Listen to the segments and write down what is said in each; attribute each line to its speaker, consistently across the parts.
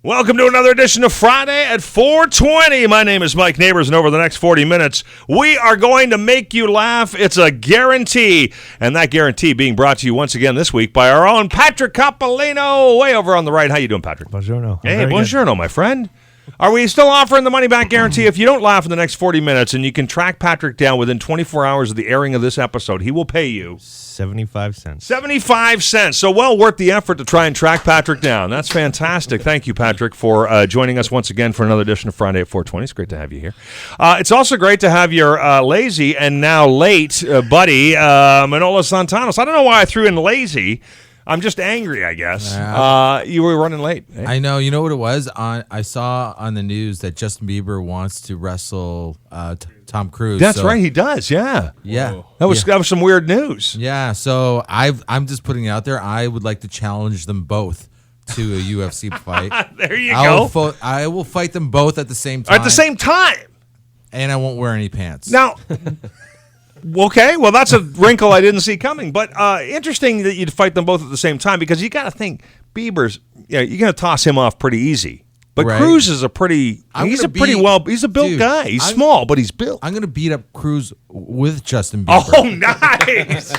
Speaker 1: Welcome to another edition of Friday at 4:20. My name is Mike Neighbors, and over the next 40 minutes, we are going to make you laugh. It's a guarantee, and that guarantee being brought to you once again this week by our own Patrick Coppolino, way over on the right. How you doing, Patrick?
Speaker 2: Buongiorno.
Speaker 1: Hey, buongiorno, my friend. Are we still offering the money-back guarantee? If you don't laugh in the next 40 minutes and you can track Patrick down within 24 hours of the airing of this episode, he will pay you
Speaker 2: 75 cents.
Speaker 1: 75 cents. So well worth the effort to try and track Patrick down. That's fantastic. Thank you, Patrick, for joining us once again for another edition of Friday at 4:20. It's great to have you here. It's also great to have your lazy and now late buddy, Manolis Santanos. I don't know why I threw in lazy. I'm just angry, I guess. You were running late. Eh?
Speaker 3: I know. You know what it was? I saw on the news that Justin Bieber wants to wrestle Tom Cruise.
Speaker 1: That's right. He does. Yeah.
Speaker 3: Yeah.
Speaker 1: That was some weird news.
Speaker 3: Yeah. So I'm just putting it out there. I would like to challenge them both to a UFC fight.
Speaker 1: There you go.
Speaker 3: I will fight them both at the same time.
Speaker 1: At the same time.
Speaker 3: And I won't wear any pants.
Speaker 1: Now. Okay, well, that's a wrinkle I didn't see coming. But interesting that you'd fight them both at the same time, because you got to think Bieber's, you're going to toss him off pretty easy. But right. Cruz is he's a built guy. He's small, but he's built.
Speaker 3: I'm going to beat up Cruz with Justin Bieber.
Speaker 1: Oh, nice.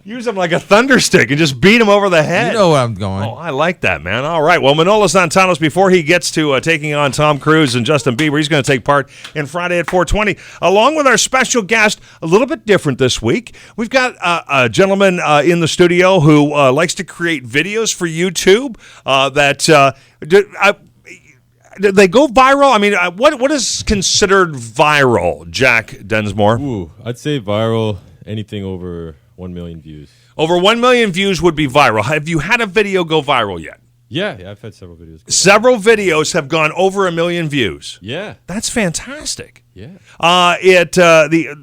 Speaker 1: Use him like a thunder stick and just beat him over the head.
Speaker 3: You know where I'm going.
Speaker 1: Oh, I like that, man. All right. Well, Manolis Santanos, before he gets to taking on Tom Cruise and Justin Bieber, he's going to take part in Friday at 4:20, along with our special guest, a little bit different this week. We've got a gentleman in the studio who likes to create videos for YouTube they go viral? I mean, what is considered viral, Jack Densmore?
Speaker 4: Ooh, I'd say viral, anything over 1 million views.
Speaker 1: Over 1 million views would be viral. Have you had a video go viral yet?
Speaker 4: Yeah, I've had several videos.
Speaker 1: Several videos have gone over 1 million views.
Speaker 4: Yeah.
Speaker 1: That's fantastic.
Speaker 4: Yeah.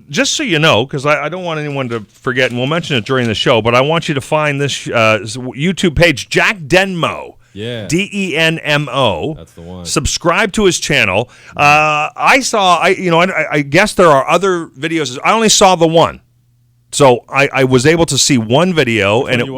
Speaker 1: Just so you know, because I don't want anyone to forget, and we'll mention it during the show, but I want you to find this YouTube page, Jack Denmo.
Speaker 4: Yeah.
Speaker 1: Denmo.
Speaker 4: That's the one.
Speaker 1: Subscribe to his channel. I guess there are other videos. I only saw the one. So I was able to see one video, and it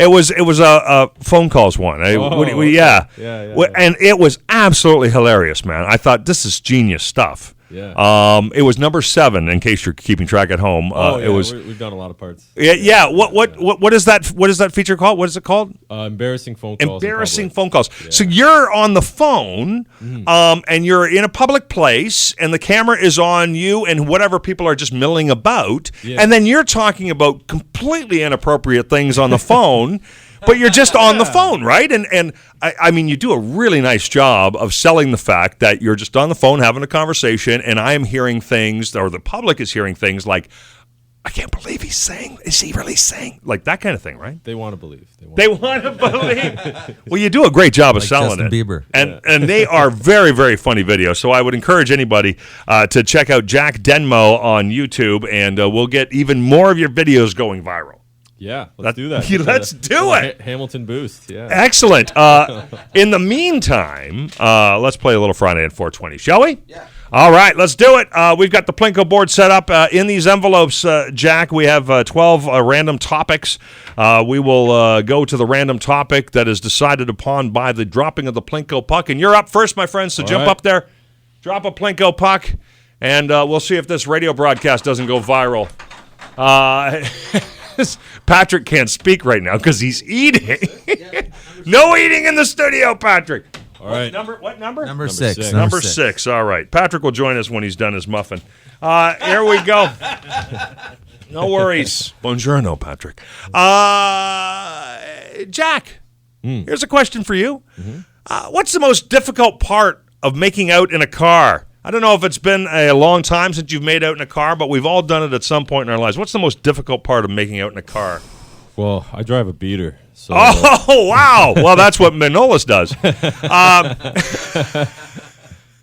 Speaker 1: was a phone calls one. Yeah. And it was absolutely hilarious, man. I thought, this is genius stuff.
Speaker 4: Yeah.
Speaker 1: It was number 7, in case you're keeping track at home.
Speaker 4: We've done a lot of parts.
Speaker 1: Yeah. What is that? What is that feature called? What is it called?
Speaker 4: Embarrassing phone calls.
Speaker 1: Embarrassing phone calls. Yeah. So you're on the phone, and you're in a public place, and the camera is on you and whatever people are just milling about, and then you're talking about completely inappropriate things on the phone. But you're just on the phone, right? And I mean, you do a really nice job of selling the fact that you're just on the phone having a conversation, and I am hearing things, or the public is hearing things like, I can't believe he's saying, is he really saying? Like that kind of thing, right?
Speaker 4: They want to believe.
Speaker 1: They want to believe. Well, you do a great job of selling
Speaker 3: Justin
Speaker 1: it.
Speaker 3: Bieber.
Speaker 1: And they are very, very funny videos. So I would encourage anybody to check out Jack Denmo on YouTube, and we'll get even more of your videos going viral.
Speaker 4: Yeah, let's do that.
Speaker 1: Let's do it.
Speaker 4: Hamilton boost, yeah.
Speaker 1: Excellent. In the meantime, let's play a little Friday at 4:20, shall we?
Speaker 3: Yeah.
Speaker 1: All right, let's do it. We've got the Plinko board set up. In these envelopes, Jack, we have 12 random topics. We will go to the random topic that is decided upon by the dropping of the Plinko puck. And you're up first, my friend, so jump up there, drop a Plinko puck, and we'll see if this radio broadcast doesn't go viral. Patrick can't speak right now because he's eating. No eating in the studio, Patrick.
Speaker 4: All right.
Speaker 1: What number?
Speaker 3: Number 6.
Speaker 1: Number 6. All right. Patrick will join us when he's done his muffin. Here we go. No worries. Buongiorno, Patrick. Jack, here's a question for you. What's the most difficult part of making out in a car? I don't know if it's been a long time since you've made out in a car, but we've all done it at some point in our lives. What's the most difficult part of making out in a car?
Speaker 4: Well, I drive a beater. So
Speaker 1: oh, wow. Well, that's what Manolis does.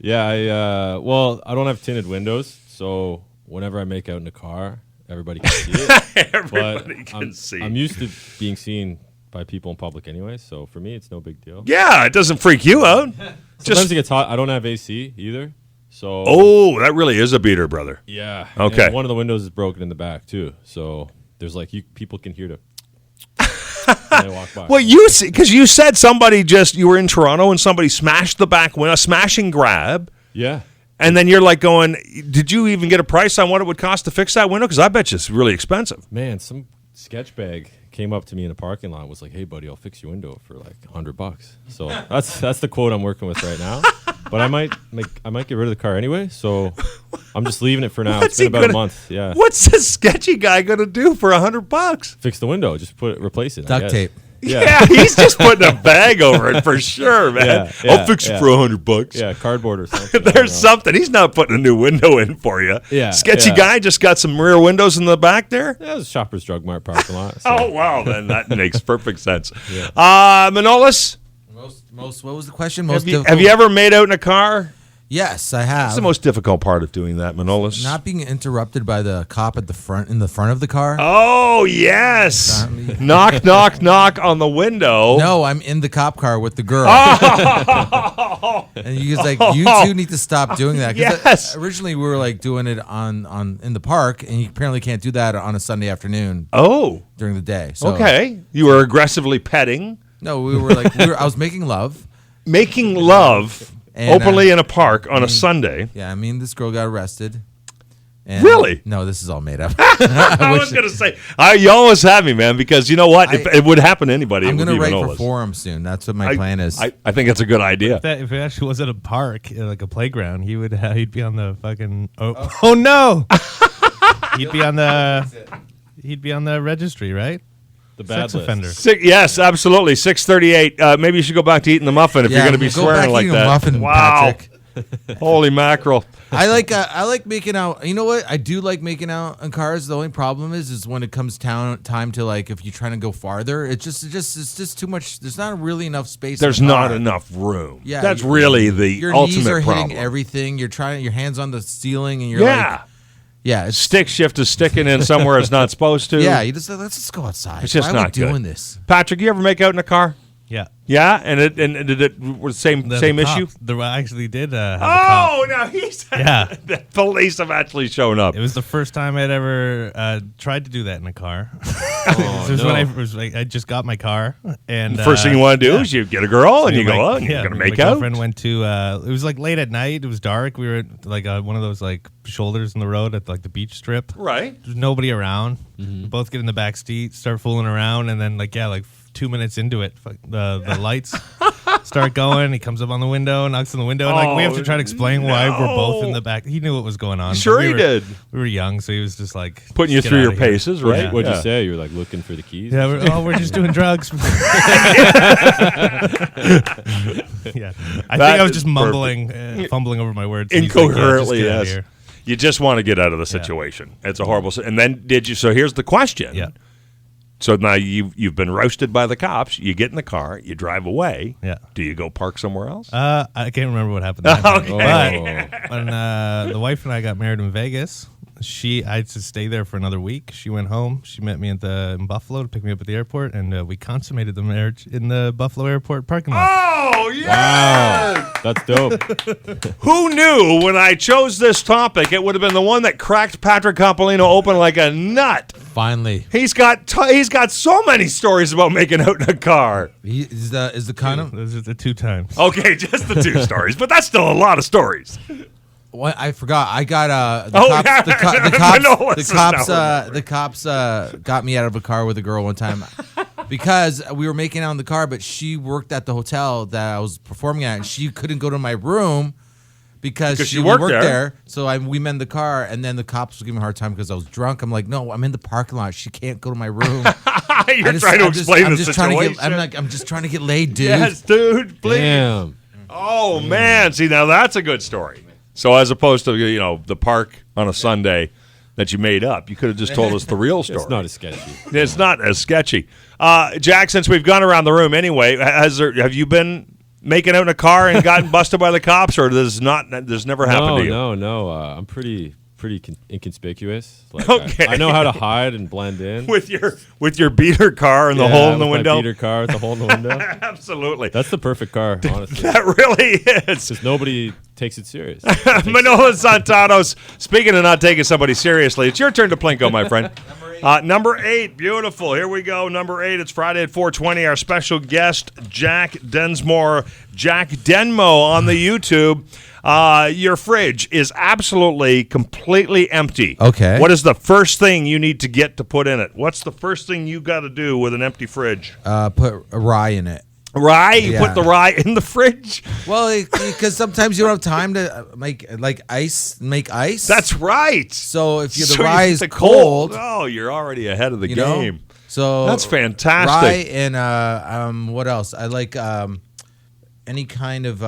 Speaker 4: Yeah, I don't have tinted windows, so whenever I make out in a car, everybody can see it. I'm used to being seen by people in public anyway, so for me, it's no big deal.
Speaker 1: Yeah, it doesn't freak you out.
Speaker 4: Sometimes it gets hot. I don't have AC either. So
Speaker 1: that really is a beater, brother.
Speaker 4: Yeah.
Speaker 1: Okay.
Speaker 4: And one of the windows is broken in the back too, so there's people can hear the and they walk by.
Speaker 1: Well, you see, because you said you were in Toronto and somebody smashed the back window, smash and grab.
Speaker 4: Yeah.
Speaker 1: And then you're like going, did you even get a price on what it would cost to fix that window? Because I bet you it's really expensive.
Speaker 4: Man, some sketch bag came up to me in a parking lot and was like, hey, buddy, I'll fix your window for like $100. So that's the quote I'm working with right now. But I might get rid of the car anyway, so I'm just leaving it for now. It's been about a month. Yeah.
Speaker 1: What's this sketchy guy going to do for $100?
Speaker 4: Fix the window. Just replace it.
Speaker 3: Duct tape.
Speaker 1: Yeah, he's just putting a bag over it for sure, man. I'll fix it for $100.
Speaker 4: Yeah, cardboard or something.
Speaker 1: There's something. He's not putting a new window in for you.
Speaker 4: Yeah,
Speaker 1: sketchy guy just got some rear windows in the back there.
Speaker 4: Yeah, it was Shoppers Drug Mart parking lot. So.
Speaker 1: Oh wow, then that makes perfect sense. Manolis,
Speaker 3: Most. What was the question?
Speaker 1: have you ever made out in a car?
Speaker 3: Yes, I have.
Speaker 1: What's the most difficult part of doing that, Manolis?
Speaker 3: Not being interrupted by the cop in the front of the car.
Speaker 1: Oh yes, knock, knock, knock on the window.
Speaker 3: No, I'm in the cop car with the girl. And you guys you two need to stop doing that.
Speaker 1: Yes.
Speaker 3: Originally we were like doing it on in the park, and you apparently can't do that on a Sunday afternoon.
Speaker 1: Oh,
Speaker 3: during the day. So,
Speaker 1: okay. You were aggressively petting.
Speaker 3: No, we were like I was making love.
Speaker 1: Making love.
Speaker 3: And,
Speaker 1: openly in a park on a Sunday.
Speaker 3: Yeah, I mean, this girl got arrested. And
Speaker 1: really?
Speaker 3: No, this is all made up.
Speaker 1: I was going to say, you always have me, man, because you know what? If it would happen to anybody,
Speaker 3: I'm
Speaker 1: going to
Speaker 3: write for Forum soon. That's what my plan is.
Speaker 1: I think it's a good idea.
Speaker 2: If it actually was at a park, like a playground, he'd be on the fucking. Oh no! He'd be on the registry, right?
Speaker 4: The bad
Speaker 2: sex offender.
Speaker 1: Yes, absolutely. 6:38. Maybe you should go back to eating the muffin if you're going to be swearing like that.
Speaker 3: Muffin,
Speaker 1: wow.
Speaker 3: Patrick.
Speaker 1: Holy mackerel.
Speaker 3: I like making out. You know what? I do like making out in cars. The only problem is when it comes time to like if you're trying to go farther, it's just too much. There's not really enough space.
Speaker 1: There's not enough room.
Speaker 3: Yeah,
Speaker 1: that's really the
Speaker 3: your
Speaker 1: ultimate
Speaker 3: knees are
Speaker 1: problem.
Speaker 3: hitting everything. You're trying your hands on the ceiling, and you're like, yeah,
Speaker 1: stick shift is sticking in somewhere it's not supposed to.
Speaker 3: Yeah, you just let's just go outside.
Speaker 1: It's just
Speaker 3: Why
Speaker 1: not
Speaker 3: are we doing
Speaker 1: good.
Speaker 3: this.
Speaker 1: Patrick, you ever make out in a car?
Speaker 2: Yeah.
Speaker 1: Yeah, and did it was the same issue?
Speaker 2: I actually did. Have
Speaker 1: now he's
Speaker 2: yeah.
Speaker 1: The police have actually shown up.
Speaker 2: It was the first time I'd ever tried to do that in a car. It was when I just got my car, and
Speaker 1: the first thing you want to do is you get a girl and you go out and you're gonna make
Speaker 2: my
Speaker 1: out.
Speaker 2: girlfriend went to. It was like late at night. It was dark. We were at like one of those like shoulders in the road at like the beach strip.
Speaker 1: Right.
Speaker 2: There's nobody around. We both get in the back seat, start fooling around, and then like 2 minutes into it, the lights start going. He comes up on the window, knocks on the window, and like we have to try to explain why we're both in the back. He knew what was going on.
Speaker 1: Sure, he did.
Speaker 2: We were young, so he was just like
Speaker 1: putting you through your paces, right?
Speaker 4: Yeah. What'd you say? You were like looking for the keys?
Speaker 2: Yeah, we're just doing drugs. Yeah, I think I was just mumbling, fumbling over my words
Speaker 1: incoherently. Yes, you just want to get out of the situation. It's a horrible. And then did you? So here's the question.
Speaker 2: Yeah.
Speaker 1: So now you've been roasted by the cops. You get in the car, you drive away.
Speaker 2: Yeah.
Speaker 1: Do you go park somewhere else?
Speaker 2: I can't remember what happened. That
Speaker 1: Okay.
Speaker 2: But when the wife and I got married in Vegas, I had to stay there for another week. She went home. She met me in Buffalo to pick me up at the airport, and we consummated the marriage in the Buffalo airport parking lot.
Speaker 1: Oh, yeah!
Speaker 4: Wow, that's dope.
Speaker 1: Who knew when I chose this topic it would have been the one that cracked Patrick Coppolino open like a nut?
Speaker 3: Finally,
Speaker 1: he's got so many stories about making out in a car.
Speaker 3: Is the condom?
Speaker 2: Those are the 2 times.
Speaker 1: Okay, just the 2 stories, but that's still a lot of stories.
Speaker 3: What I forgot, I got the cops got me out of a car with a girl one time because we were making out in the car, but she worked at the hotel that I was performing at, and she couldn't go to my room because she worked there. So we met in the car, and then the cops were giving me a hard time because I was drunk. I'm like, no, I'm in the parking lot. She can't go to my room.
Speaker 1: You're trying to explain the situation.
Speaker 3: I'm just trying to get laid, dude.
Speaker 1: Yes, dude, please.
Speaker 4: Damn.
Speaker 1: Oh man, see now that's a good story. So as opposed to the park on a Sunday that you made up, you could have just told us the real story.
Speaker 4: It's not as sketchy.
Speaker 1: It's not as sketchy. Jack, since we've gone around the room anyway, have you been making out in a car and gotten busted by the cops, or this never happened to you?
Speaker 4: No. I'm pretty inconspicuous. Like,
Speaker 1: okay.
Speaker 4: I know how to hide and blend in
Speaker 1: with your beater car and the hole in the window.
Speaker 4: My beater car with the hole in the window.
Speaker 1: Absolutely.
Speaker 4: That's the perfect car, honestly.
Speaker 1: That really is.
Speaker 4: Because nobody takes it serious.
Speaker 1: Manolo Santanos, speaking of not taking somebody seriously, it's your turn to Plinko, my friend. Number 8, beautiful. Here we go. Number 8. It's Friday at 4:20. Our special guest, Jack Densmore, Jack Denmo on the YouTube. Your fridge is absolutely, completely empty.
Speaker 3: Okay.
Speaker 1: What is the first thing you need to get to put in it? What's the first thing you got to do with an empty fridge?
Speaker 3: Put a rye in it.
Speaker 1: Rye? You
Speaker 3: Yeah.
Speaker 1: put the rye in the fridge?
Speaker 3: Well, because sometimes you don't have time to make ice.
Speaker 1: That's right.
Speaker 3: So if the
Speaker 1: So
Speaker 3: rye
Speaker 1: you
Speaker 3: is
Speaker 1: get the
Speaker 3: cold,
Speaker 1: oh, you're already ahead of the
Speaker 3: you know?
Speaker 1: game.
Speaker 3: So
Speaker 1: That's fantastic.
Speaker 3: Rye and what else? I like any kind of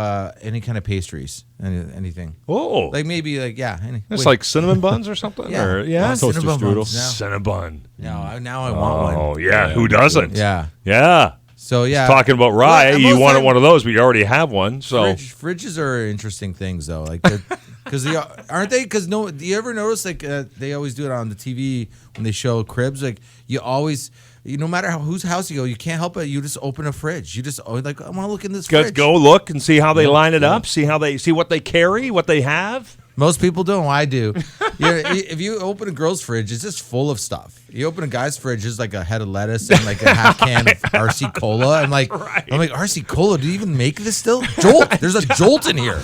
Speaker 3: pastries, anything.
Speaker 1: Oh,
Speaker 3: Like maybe
Speaker 1: it's like cinnamon buns or something.
Speaker 3: Yeah.
Speaker 1: Or, yeah.
Speaker 4: Toaster
Speaker 3: Cinnamon
Speaker 4: strudel.
Speaker 3: buns now.
Speaker 1: Cinnabon.
Speaker 3: Now I want one.
Speaker 1: Oh yeah,
Speaker 4: Yeah.
Speaker 1: who doesn't?
Speaker 3: Yeah.
Speaker 1: Yeah.
Speaker 3: So yeah.
Speaker 1: Talking about rye,
Speaker 3: Well,
Speaker 1: you
Speaker 3: most
Speaker 1: wanted
Speaker 3: time-
Speaker 1: one of those, but you already have one. So
Speaker 3: Fridges are interesting things though, like because they aren't they? Because do you ever notice they always do it on the TV when they show cribs? Like no matter whose house you go, you can't help it. You just open a fridge. You just I want to look in this fridge.
Speaker 1: go look and see how they line it up. See what they carry, what they have.
Speaker 3: Most people don't. I do. If you open a girl's fridge, it's just full of stuff. You open a guy's fridge, it's like a head of lettuce and like a half can of RC Cola. I'm like, RC Cola? Do you even make this still? Jolt. There's a Jolt in here.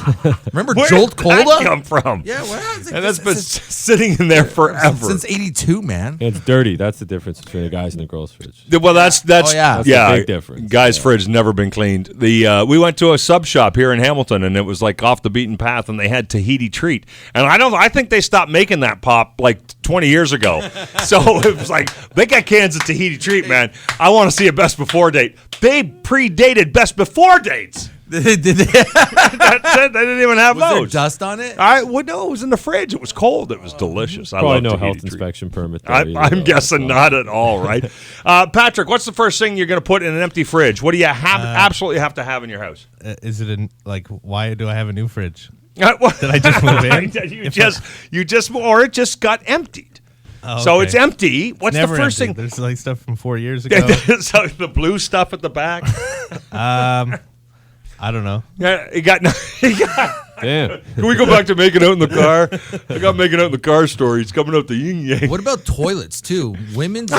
Speaker 3: Remember
Speaker 1: Where
Speaker 3: Jolt
Speaker 1: did
Speaker 3: Cola?
Speaker 1: that come from?
Speaker 3: Yeah, well,
Speaker 1: And that's been sitting in there forever.
Speaker 3: since '82, man.
Speaker 4: And it's dirty. That's the difference between a guy's and a girl's fridge.
Speaker 1: Well, that's
Speaker 3: Oh, yeah.
Speaker 4: That's a big difference.
Speaker 1: Guy's
Speaker 4: Yeah.
Speaker 1: fridge never been cleaned. We went to a sub shop here in Hamilton, and it was like off the beaten path, and they had Tahiti treat, and I think they stopped making that pop like 20 years ago. So it was like they got cans of Tahiti treat, man. I want to see a best before date. They predated best before dates.
Speaker 3: Did they?
Speaker 1: That's it. They didn't even have
Speaker 3: Was there
Speaker 1: those.
Speaker 3: dust on it?
Speaker 1: No, it was in the fridge. It was cold. It was delicious. I
Speaker 4: Probably
Speaker 1: love
Speaker 4: no
Speaker 1: Tahiti
Speaker 4: health
Speaker 1: treat.
Speaker 4: inspection permit. there
Speaker 1: I'm
Speaker 4: either, though.
Speaker 1: guessing not at all, right? Patrick, what's the first thing you're going to put in an empty fridge? What do you absolutely have to have in your house?
Speaker 2: Is it why do I have a new fridge?
Speaker 1: Did
Speaker 2: I just move in?
Speaker 1: or it just got emptied.
Speaker 2: Oh,
Speaker 1: So
Speaker 2: okay.
Speaker 1: it's empty. What's the
Speaker 2: Never
Speaker 1: first
Speaker 2: empty.
Speaker 1: thing?
Speaker 2: There's like stuff from 4 years ago.
Speaker 1: So the blue stuff at the back.
Speaker 2: I don't know.
Speaker 1: Yeah, it got.
Speaker 4: Damn.
Speaker 1: Can we go back to making out in the car? I got making out in the car stories coming out the yin yang.
Speaker 3: What about toilets too? Women's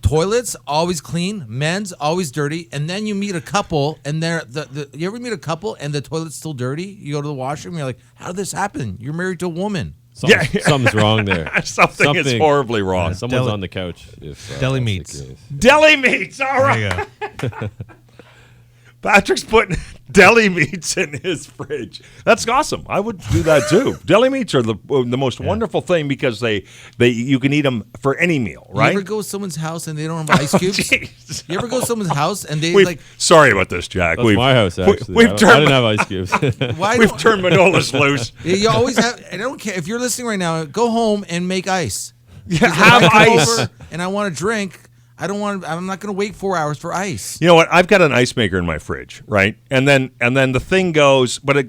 Speaker 3: toilets always clean, men's always dirty, and then you meet a couple and you ever meet a couple and the toilet's still dirty? You go to the washroom, you're like, how did this happen? You're married to a woman.
Speaker 4: Something's wrong there.
Speaker 1: Something is horribly wrong.
Speaker 4: Someone's
Speaker 2: Deli-
Speaker 4: on the couch. If,
Speaker 2: Deli
Speaker 4: that's the
Speaker 2: Meats.
Speaker 4: case.
Speaker 1: Deli Meats. All right.
Speaker 2: There you go.
Speaker 1: Patrick's putting deli meats in his fridge. That's awesome. I would do that too. Deli meats are the most wonderful thing because you can eat them for any meal, right?
Speaker 3: You ever go to someone's house and they don't have ice cubes?
Speaker 1: Jeez.
Speaker 3: You ever go to someone's house and they
Speaker 1: Sorry about this, Jack.
Speaker 4: That's my house, actually.
Speaker 1: We've
Speaker 4: I
Speaker 1: turned
Speaker 4: didn't have ice cubes.
Speaker 3: why
Speaker 1: we've
Speaker 3: don't-
Speaker 1: turned Manolas loose.
Speaker 3: You always have. I don't care if you're listening right now. Go home and make ice.
Speaker 1: Yeah,
Speaker 3: 'Cause if
Speaker 1: have
Speaker 3: I come
Speaker 1: ice.
Speaker 3: over and I want a drink. I'm not going to wait 4 hours for ice.
Speaker 1: You know what? I've got an ice maker in my fridge, right? And then the thing goes, but it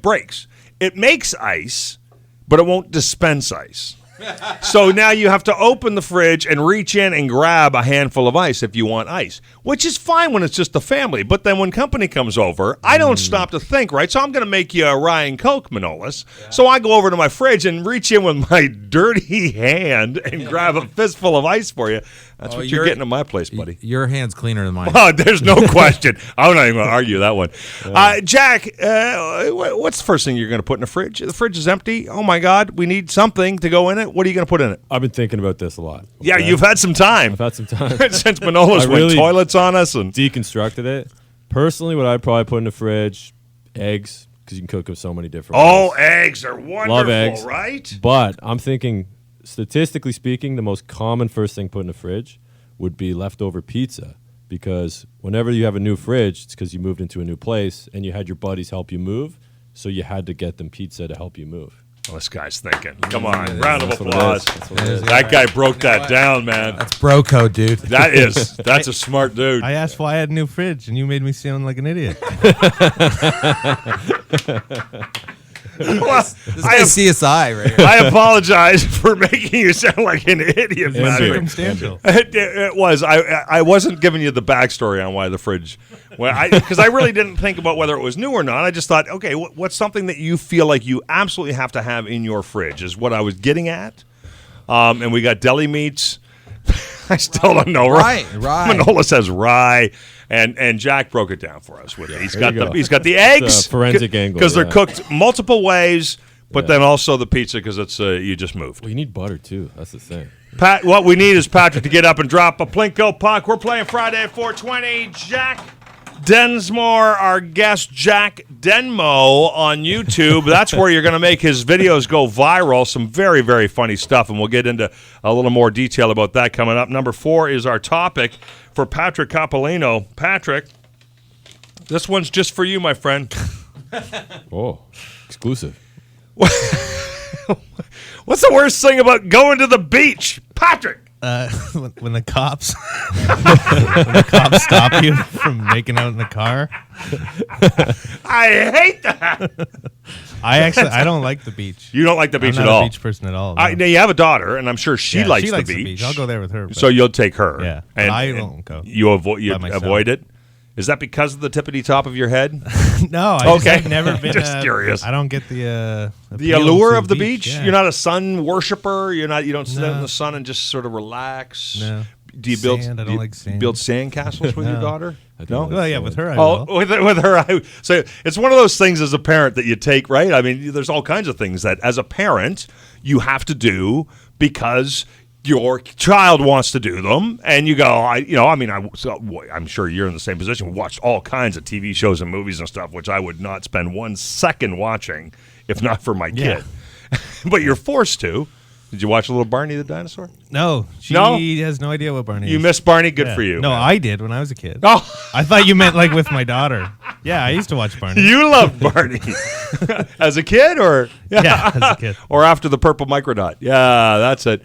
Speaker 1: breaks. It makes ice, but it won't dispense ice. So now you have to open the fridge and reach in and grab a handful of ice if you want ice, which is fine when it's just the family. But then when company comes over, I don't stop to think, right? So I'm going to make you a Rye and Coke, Manolis. Yeah. So I go over to my fridge and reach in with my dirty hand and grab a fistful of ice for you. That's what you're getting at my place, buddy.
Speaker 3: Your hand's cleaner than mine.
Speaker 1: Oh, there's no question. I'm not even going to argue that one. Jack, what's the first thing you're going to put in the fridge? The fridge is empty. Oh, my God. We need something to go in it. What are you going to put in it?
Speaker 4: I've been thinking about this a lot. Okay?
Speaker 1: Yeah, you've had some time.
Speaker 4: I've had some time.
Speaker 1: Since Manolas went toilets on us. And
Speaker 4: deconstructed it. Personally, what I'd probably put in the fridge, eggs, because you can cook them so many different
Speaker 1: ways.
Speaker 4: ways.
Speaker 1: Eggs are wonderful,
Speaker 4: Love eggs,
Speaker 1: right?
Speaker 4: But I'm thinking, statistically speaking, the most common first thing put in the fridge would be leftover pizza, because whenever you have a new fridge, it's because you moved into a new place and you had your buddies help you move, so you had to get them pizza to help you move.
Speaker 1: Well, this guy's thinking. Come on, round of applause.
Speaker 4: That
Speaker 1: That guy broke that down, man.
Speaker 3: That's bro code, dude.
Speaker 1: That's a smart dude.
Speaker 2: I asked why I had a new fridge, and you made me sound like an idiot.
Speaker 1: Well,
Speaker 3: This is CSI right here.
Speaker 1: I apologize for making you sound like an idiot,
Speaker 2: It's
Speaker 1: Patrick.
Speaker 2: circumstantial.
Speaker 1: It was. I wasn't giving you the backstory on why the fridge. Because I really didn't think about whether it was new or not. I just thought, okay, what's something that you feel like you absolutely have to have in your fridge is what I was getting at. And we got Deli Meats. I still don't know.
Speaker 3: Right.
Speaker 1: Manola says rye. And Jack broke it down for us with it. He's got the eggs,
Speaker 4: forensic angle,
Speaker 1: because they're cooked multiple ways, but then also the pizza because it's you just moved.
Speaker 4: Well, you need butter too. That's the thing.
Speaker 1: Pat, what we need is Patrick to get up and drop a Plinko puck. We're playing Friday at 4:20. Jack Densmore, our guest Jack Denmo on YouTube. That's where you're going to make his videos go viral. Some very, very funny stuff, and we'll get into a little more detail about that coming up. Number 4 is our topic for Patrick Capolino. Patrick, this one's just for you, my friend.
Speaker 4: Oh, exclusive.
Speaker 1: What's the worst thing about going to the beach, Patrick?
Speaker 2: When the cops stop you from making out in the car.
Speaker 1: I hate that.
Speaker 2: I don't like the beach.
Speaker 1: You don't like the beach
Speaker 2: I'm
Speaker 1: at
Speaker 2: not
Speaker 1: all.
Speaker 2: a beach person at all. No.
Speaker 1: Now you have a daughter, and I'm sure she likes the beach.
Speaker 2: I'll go there with her. But
Speaker 1: So you'll take her.
Speaker 2: Yeah,
Speaker 1: and
Speaker 2: I won't go.
Speaker 1: You avoid
Speaker 2: myself.
Speaker 1: it. Is that because of the tippity top of your head?
Speaker 2: No, I've never been.
Speaker 1: Just curious.
Speaker 2: I don't get the
Speaker 1: allure of the beach.
Speaker 2: Yeah.
Speaker 1: You're not a sun worshiper. You don't sit out in the sun and just sort of relax.
Speaker 2: No.
Speaker 1: Do you build?
Speaker 2: Sand, I don't like sand.
Speaker 1: Build sand castles with your daughter? No.
Speaker 2: Well, yeah, with her. I will.
Speaker 1: With her. So it's one of those things as a parent that you take, right? I mean, there's all kinds of things that as a parent you have to do because your child wants to do them, and you go, I'm sure you're in the same position. We watched all kinds of TV shows and movies and stuff, which I would not spend 1 second watching if not for my kid. But you're forced to. Did you watch Little Barney the Dinosaur?
Speaker 2: No, she has no idea what Barney is.
Speaker 1: You miss Barney? Good for you.
Speaker 2: No,
Speaker 1: man.
Speaker 2: I did when I was a kid.
Speaker 1: Oh.
Speaker 2: I thought you meant like with my daughter. Yeah, I used to watch Barney.
Speaker 1: You loved Barney as a kid, or
Speaker 2: yeah, as a kid,
Speaker 1: or after the purple microdot. Yeah, that's it.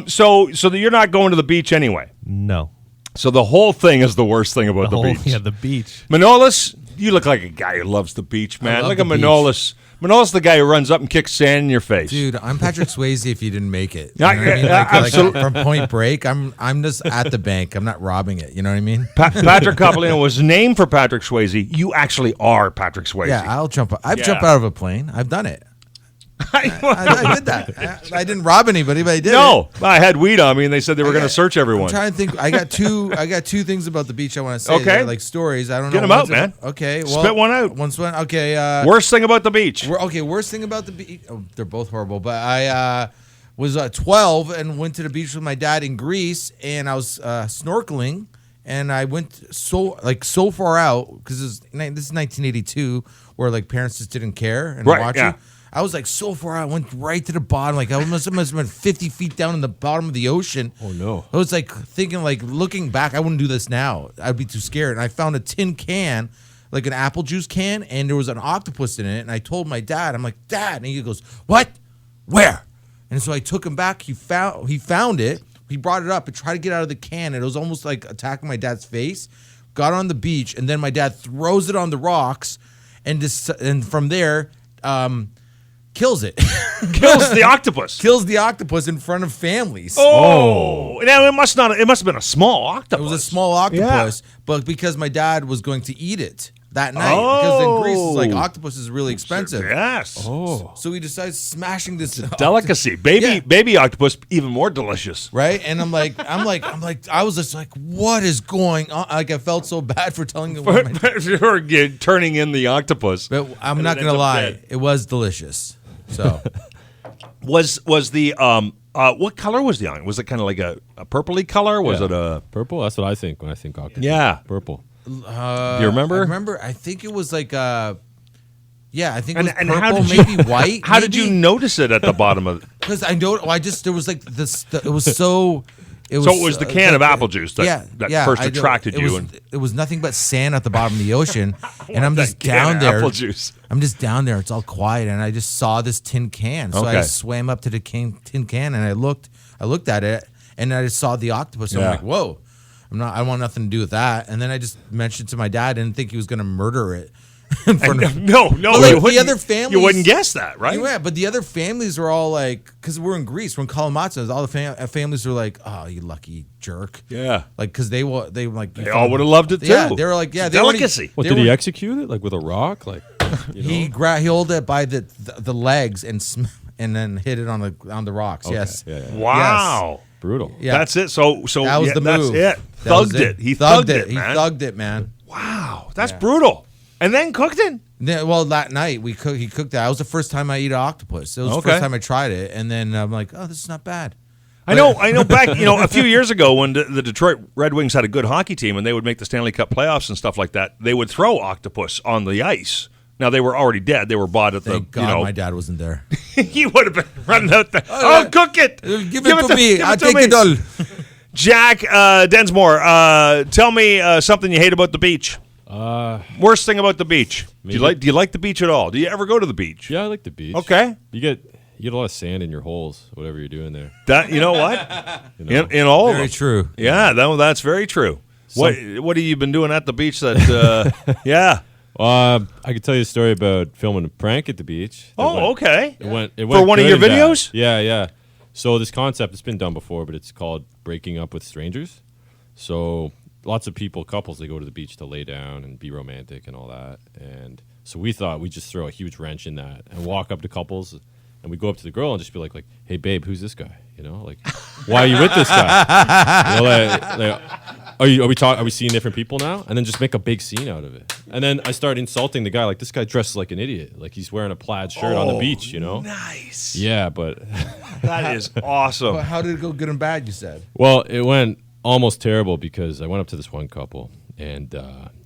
Speaker 1: So you're not going to the beach anyway.
Speaker 2: No.
Speaker 1: So the whole thing is the worst thing about the beach.
Speaker 2: Yeah, the beach.
Speaker 1: Manolis, you look like a guy who loves the beach, man. Look at Manolis. Manolis, the guy who runs up and kicks sand in your face.
Speaker 3: Dude, I'm Patrick Swayze if you didn't make it.
Speaker 1: You know what I mean? Absolutely.
Speaker 3: From Point Break, I'm just at the bank. I'm not robbing it. You know what I mean?
Speaker 1: Patrick Capolino was named for Patrick Swayze. You actually are Patrick Swayze.
Speaker 3: Yeah, I'll jump. I've jumped out of a plane. I've done it. I did that. I didn't rob anybody, but I did.
Speaker 1: No, I had weed on me, and they said they were going to search everyone.
Speaker 3: I'm trying to think. I got two things about the beach I want to say.
Speaker 1: Okay,
Speaker 3: like stories. I don't know.
Speaker 1: Get them out, man.
Speaker 3: Okay, well,
Speaker 1: spit one out.
Speaker 3: One. Okay.
Speaker 1: Worst thing about the beach.
Speaker 3: Worst thing about the beach. Oh, they're both horrible. But I was 12 and went to the beach with my dad in Greece, and I was snorkeling, and I went so far out because this is 1982, where like parents just didn't care and watch you. I was like so far out, I went right to the bottom. Like I must have been 50 feet down in the bottom of the ocean.
Speaker 4: Oh no!
Speaker 3: I was like thinking, like looking back, I wouldn't do this now. I'd be too scared. And I found a tin can, like an apple juice can, and there was an octopus in it. And I told my dad, I'm like, Dad, and he goes, "What? Where?" And so I took him back. He found it. He brought it up and tried to get out of the can. And it was almost like attacking my dad's face. Got on the beach, and then my dad throws it on the rocks, and from there. Kills it.
Speaker 1: Kills the octopus.
Speaker 3: Kills the octopus in front of families.
Speaker 1: Oh. Now it must have been a small octopus.
Speaker 3: It was a small octopus, but because my dad was going to eat it that night, because in Greece it's like octopus is really expensive.
Speaker 1: Yes.
Speaker 3: Oh. So we decided smashing this
Speaker 1: delicacy. Baby octopus, even more delicious.
Speaker 3: Right? And I'm like, I was just like, what is going on? Like I felt so bad for telling them
Speaker 1: for turning in the octopus.
Speaker 3: But I'm not gonna lie, it was delicious. So
Speaker 1: was the what color was the onion? Was it kind of like a purpley color? Was it a
Speaker 4: purple? That's what I think when I think octopus.
Speaker 1: Yeah,
Speaker 4: purple.
Speaker 1: Do you remember?
Speaker 3: I think it was like I think it was
Speaker 1: and
Speaker 3: purple, maybe white.
Speaker 1: How did you notice it at the bottom of it?
Speaker 3: Because I know there was like this. It was so.
Speaker 1: It was the can of apple juice that first attracted you.
Speaker 3: It was nothing but sand at the bottom of the ocean, and I'm just down there.
Speaker 1: Apple juice.
Speaker 3: I'm just down there. It's all quiet, and I just saw this tin can. So I swam up to the tin can, and I looked at it, and I just saw the octopus. And I'm like, whoa! I want nothing to do with that. And then I just mentioned to my dad. I didn't think he was going to murder it.
Speaker 1: No.
Speaker 3: But like the other families,
Speaker 1: you wouldn't guess that, right?
Speaker 3: Yeah, but the other families were all like, because we're in Greece, we're in Kalamata. All the families were like, "Oh, you lucky jerk!"
Speaker 1: Yeah,
Speaker 3: like because they were like,
Speaker 1: they all would have loved it too.
Speaker 3: Yeah, they were like, yeah,
Speaker 1: delicacy.
Speaker 4: What did he execute it like with a rock? Like
Speaker 3: he held it by the legs and and then hit it on the rocks.
Speaker 4: Okay.
Speaker 3: Yes.
Speaker 4: Yeah.
Speaker 1: Wow.
Speaker 4: Yes. Brutal.
Speaker 3: Yeah.
Speaker 1: That's it. So
Speaker 3: that was the move.
Speaker 1: That's it.
Speaker 3: That was
Speaker 1: Thugged it. He
Speaker 3: thugged
Speaker 1: thugged it,
Speaker 3: He
Speaker 1: man.
Speaker 3: thugged it, man.
Speaker 1: Wow. That's brutal. And then cooked it?
Speaker 3: Yeah, well, that night he cooked that. That was the first time I eat an octopus. It was the
Speaker 1: Okay.
Speaker 3: first time I tried it, and then I'm like, oh, this is not bad.
Speaker 1: I know. Back, a few years ago when the Detroit Red Wings had a good hockey team and they would make the Stanley Cup playoffs and stuff like that, they would throw octopus on the ice. Now they were already dead. They were bought at
Speaker 3: Thank God my dad wasn't there.
Speaker 1: He would have been running out there. Oh, cook it!
Speaker 3: Give it to me. I'll take it all.
Speaker 1: Jack Densmore, tell me something you hate about the beach. Worst thing about the beach. Do you like the beach at all? Do you ever go to the beach?
Speaker 4: Yeah, I like the beach.
Speaker 1: Okay.
Speaker 4: You get a lot of sand in your holes, whatever you're doing there.
Speaker 1: That you know what? In all of them.
Speaker 3: Very true.
Speaker 1: Yeah, that's very true. What have you been doing at the beach? That yeah.
Speaker 4: I could tell you a story about filming a prank at the beach.
Speaker 1: Okay.
Speaker 4: It went
Speaker 1: for one of
Speaker 4: good
Speaker 1: your
Speaker 4: and bad.
Speaker 1: videos?
Speaker 4: Yeah. So this concept, it's been done before, but it's called breaking up with strangers. So lots of couples, they go to the beach to lay down and be romantic and all that. And so we thought we'd just throw a huge wrench in that and walk up to couples. And we go up to the girl and just be like, hey, babe, who's this guy? Why are you with this guy? Are we seeing different people now? And then just make a big scene out of it. And then I start insulting the guy, like, this guy dresses like an idiot. Like, he's wearing a plaid shirt on the beach,
Speaker 1: Nice.
Speaker 4: Yeah, but...
Speaker 1: That is awesome.
Speaker 3: Well, how did it go good and bad, you said?
Speaker 4: Well, it went almost terrible because I went up to this one couple, and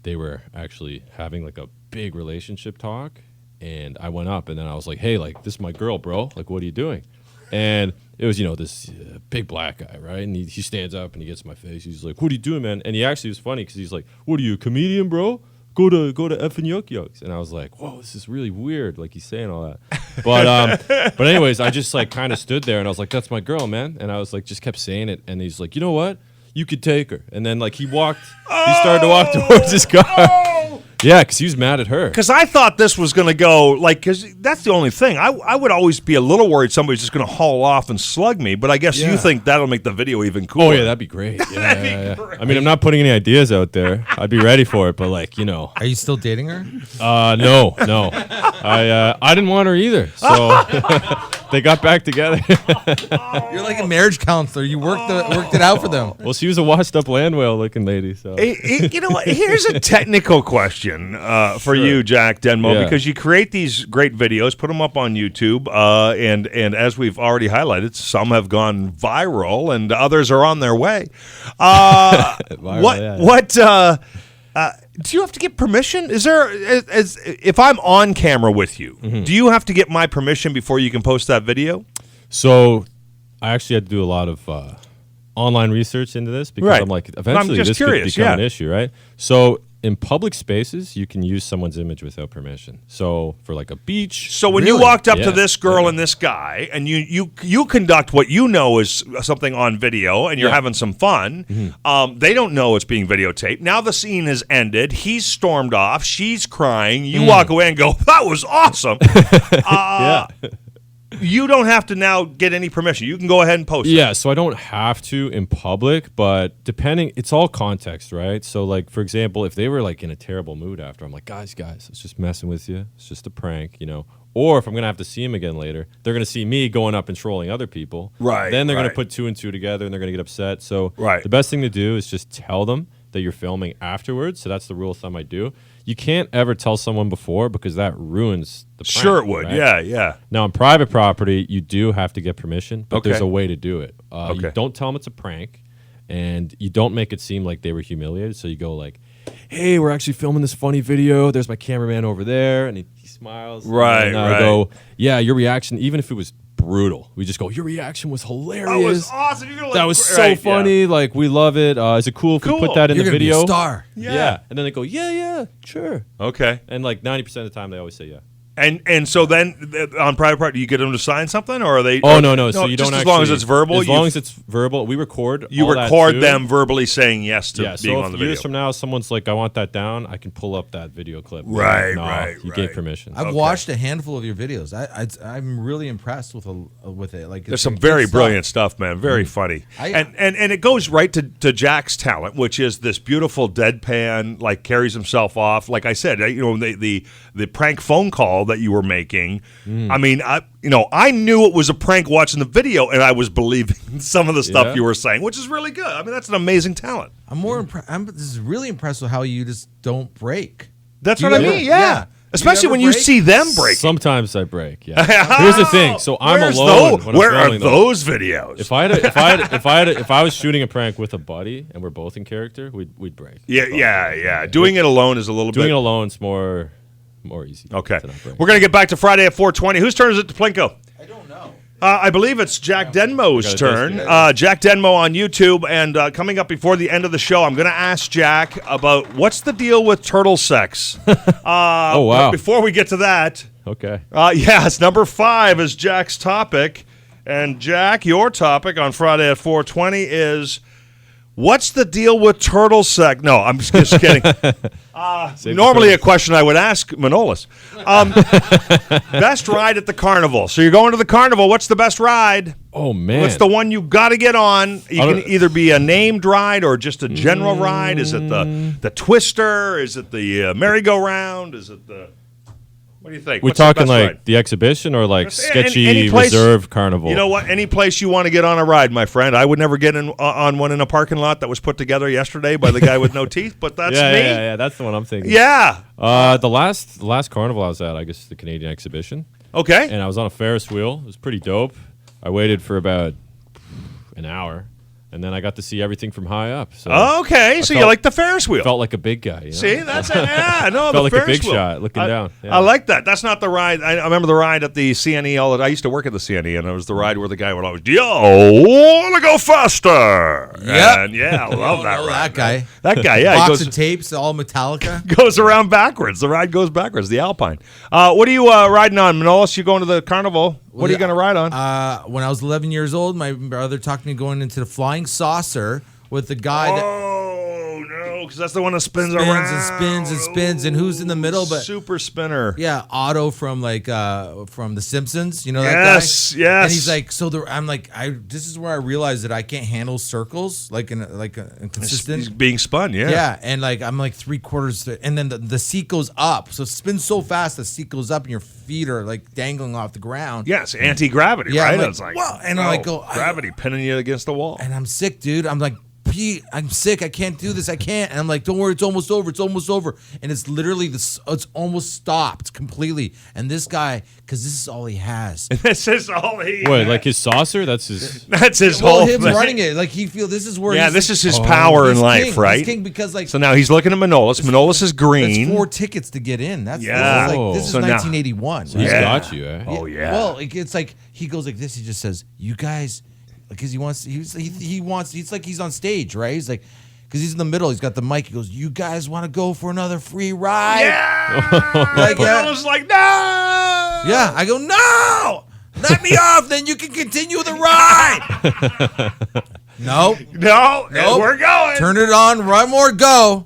Speaker 4: they were actually having, like, a big relationship talk. And I went up, and then I was like, hey, this is my girl, bro. What are you doing? And it was, this big black guy, right? And he stands up, and he gets in my face. He's like, what are you doing, man? And he actually was funny because he's like, what are you, a comedian, bro? Go to effing Yuck Yucks. And I was like, whoa, this is really weird. He's saying all that. But anyways, I just, kind of stood there, and I was like, that's my girl, man. And I was just kept saying it. And he's like, you know what? You could take her. And then, he started to walk towards his car. Yeah, because he was mad at her.
Speaker 1: Because I thought this was going to go, because that's the only thing. I would always be a little worried somebody's just going to haul off and slug me, but I guess you think that'll make the video even cooler.
Speaker 4: Oh, yeah, that'd be great. Yeah, great. I mean, I'm not putting any ideas out there. I'd be ready for it, but,
Speaker 3: Are you still dating her?
Speaker 4: No. I didn't want her either, so they got back together.
Speaker 3: You're like a marriage counselor. You worked it out for them.
Speaker 4: Well, she was a washed-up land whale-looking lady, so...
Speaker 1: You know what? Here's a technical question for you, Jack Denmo, because you create these great videos, put them up on YouTube, and as we've already highlighted, some have gone viral and others are on their way. Do you have to get permission? Is there, if I'm on camera with you, do you have to get my permission before you can post that video?
Speaker 4: So I actually had to do a lot of online research into this because I'm like, eventually this could become an issue, right? So in public spaces, you can use someone's image without permission. So for a beach.
Speaker 1: So when you walked up to this girl and this guy, and you conduct what you know is something on video, and you're having some fun, they don't know it's being videotaped. Now the scene has ended. He's stormed off. She's crying. You walk away and go, that was awesome. You don't have to now get any permission. You can go ahead and post it.
Speaker 4: Yeah, so I don't have to in public, but it's all context, right? So, for example, if they were, in a terrible mood after, I'm like, guys, it's just messing with you. It's just a prank, Or if I'm going to have to see them again later, they're going to see me going up and trolling other people.
Speaker 1: Right.
Speaker 4: Then they're going to put two and two together, and they're going to get upset. So the best thing to do is just tell them that you're filming afterwards. So that's the rule of thumb I do. You can't ever tell someone before because that ruins the prank.
Speaker 1: Sure it would.
Speaker 4: Right?
Speaker 1: Yeah.
Speaker 4: Now, on private property, you do have to get permission, but there's a way to do it. You don't tell them it's a prank, and you don't make it seem like they were humiliated. So you go hey, we're actually filming this funny video. There's my cameraman over there, and he smiles.
Speaker 1: Right,
Speaker 4: and I go, yeah, your reaction, even if it was brutal, we just go, your reaction was hilarious.
Speaker 1: That was awesome.
Speaker 4: That was so funny. We love it. Is it cool if we put that in the video?
Speaker 3: You're gonna be a star.
Speaker 4: Yeah. And then they go, yeah, sure.
Speaker 1: Okay.
Speaker 4: And 90% of the time, they always say yeah.
Speaker 1: And so then on private property, do you get them to sign something, or are they?
Speaker 4: Oh no. So you don't
Speaker 1: just as long as it's verbal.
Speaker 4: As long as it's verbal, we record.
Speaker 1: You record them verbally saying yes to being on the video.
Speaker 4: Years from now, someone's like, "I want that down," I can pull up that video clip.
Speaker 1: Right.
Speaker 4: You gave permission.
Speaker 3: I've watched a handful of your videos. I'm really impressed with it.
Speaker 1: There's some very brilliant stuff, man. Very funny, and it goes right to Jack's talent, which is this beautiful deadpan, carries himself off. Like I said, the prank phone calls video that you were making. I mean, I knew it was a prank watching the video, and I was believing some of the stuff you were saying, which is really good. I mean, that's an amazing talent.
Speaker 3: This is really impressed with how you just don't break.
Speaker 1: That's what I mean. Yeah. Especially when you see them break.
Speaker 4: Sometimes I break. Yeah. Here's the thing. So I'm alone.
Speaker 1: Where are those videos?
Speaker 4: If I was shooting a prank with a buddy and we're both in character, we'd break.
Speaker 1: Yeah. Doing it alone is a little bit.
Speaker 4: Doing it alone is more easy.
Speaker 1: Okay. We're gonna get back to Friday at 4:20. Whose turn is it to Plinko?
Speaker 3: I don't know.
Speaker 1: I believe it's Jack Denmo's turn. Jack Denmo on YouTube. And coming up before the end of the show, I'm going to ask Jack about what's the deal with turtle sex.
Speaker 4: Oh, wow.
Speaker 1: But before we get to that.
Speaker 4: Okay.
Speaker 1: Yes, number 5 is Jack's topic. And Jack, your topic on Friday at 4:20 is what's the deal with turtle sex? No, I'm just kidding. Normally a question I would ask Manolis. Best ride at the carnival. So you're going to the carnival. What's the best ride?
Speaker 4: Oh, man.
Speaker 1: What's the one you got to get on? You can either be a named ride or just a general ride. Is it the Twister? Is it the merry-go-round? Is it the... What do you think?
Speaker 4: We're talking like the exhibition or like sketchy
Speaker 1: any place,
Speaker 4: reserve carnival? You
Speaker 1: know what? Any place you want to get on a ride, my friend. I would never get on one in a parking lot that was put together yesterday by the guy with no teeth, but that's me.
Speaker 4: Yeah, that's the one I'm thinking.
Speaker 1: Yeah.
Speaker 4: The last carnival I was at, I guess the Canadian exhibition.
Speaker 1: Okay.
Speaker 4: And I was on a Ferris wheel. It was pretty dope. I waited for about an hour. And then I got to see everything from high up. So
Speaker 1: okay, so you like the Ferris wheel?
Speaker 4: Felt like a big guy. You know?
Speaker 1: See, that's it. Yeah, no,
Speaker 4: felt
Speaker 1: the
Speaker 4: like
Speaker 1: Ferris
Speaker 4: a big
Speaker 1: wheel.
Speaker 4: shot looking down. Yeah.
Speaker 1: I like that. That's not the ride. I remember the ride at the CNE. I used to work at the CNE, and it was the ride where the guy would always, yo, want to go faster?
Speaker 3: Yeah,
Speaker 1: yeah, I love that ride.
Speaker 3: That guy.
Speaker 1: That guy, yeah.
Speaker 3: Box of tapes, all Metallica.
Speaker 1: Goes around backwards. The ride goes backwards. The Alpine. What are you riding on, Manolis? You going to the carnival? What are you going to ride on?
Speaker 3: When I was 11 years old, my brother talked me going into the Flying Saucer with the guy
Speaker 1: Oh, no, because that's the one that spins around.
Speaker 3: And spins. And who's in the middle? But
Speaker 1: super spinner.
Speaker 3: Yeah, Otto from from The Simpsons. You know that
Speaker 1: guy?
Speaker 3: Yes.
Speaker 1: And
Speaker 3: he's like, I'm like, this is where I realized that I can't handle circles, like in consistent.
Speaker 1: He's being spun, yeah.
Speaker 3: Yeah, and like I'm like 3/4, and then the seat goes up. So it spins so fast, the seat goes up, and your feet are like dangling off the ground.
Speaker 1: Yes, anti-gravity, right?
Speaker 3: Like,
Speaker 1: it's like,
Speaker 3: well, and I go
Speaker 1: gravity pinning you against the wall.
Speaker 3: And I'm sick, dude. I'm like, I'm sick. I can't do this. I can't. And I'm like, don't worry, it's almost over. It's almost over. And it's literally it's almost stopped completely. And this guy, because this is all he has.
Speaker 1: This is all he.
Speaker 4: Wait, like his saucer? That's his.
Speaker 1: That's his whole
Speaker 3: him
Speaker 1: thing.
Speaker 3: running it. Like he feel this is where.
Speaker 1: Yeah, this is his power in life,
Speaker 3: king.
Speaker 1: right?
Speaker 3: He's king because like.
Speaker 1: So now he's looking at Manolis. Manolis is green.
Speaker 3: That's 4 tickets to get in. That's
Speaker 1: yeah.
Speaker 3: This is 1981.
Speaker 4: So he's got you, eh?
Speaker 1: Oh yeah.
Speaker 3: Well, it's like he goes like this. He just says, "You guys." Because he wants, he's like he's on stage, right? He's like, because he's in the middle, he's got the mic. He goes, "You guys want to go for another free ride?"
Speaker 1: Yeah.
Speaker 3: Like,
Speaker 1: I was like, no.
Speaker 3: Yeah. I go, no. Let me off, then you can continue the ride. No,
Speaker 1: we're going.
Speaker 3: Turn it on, one more go.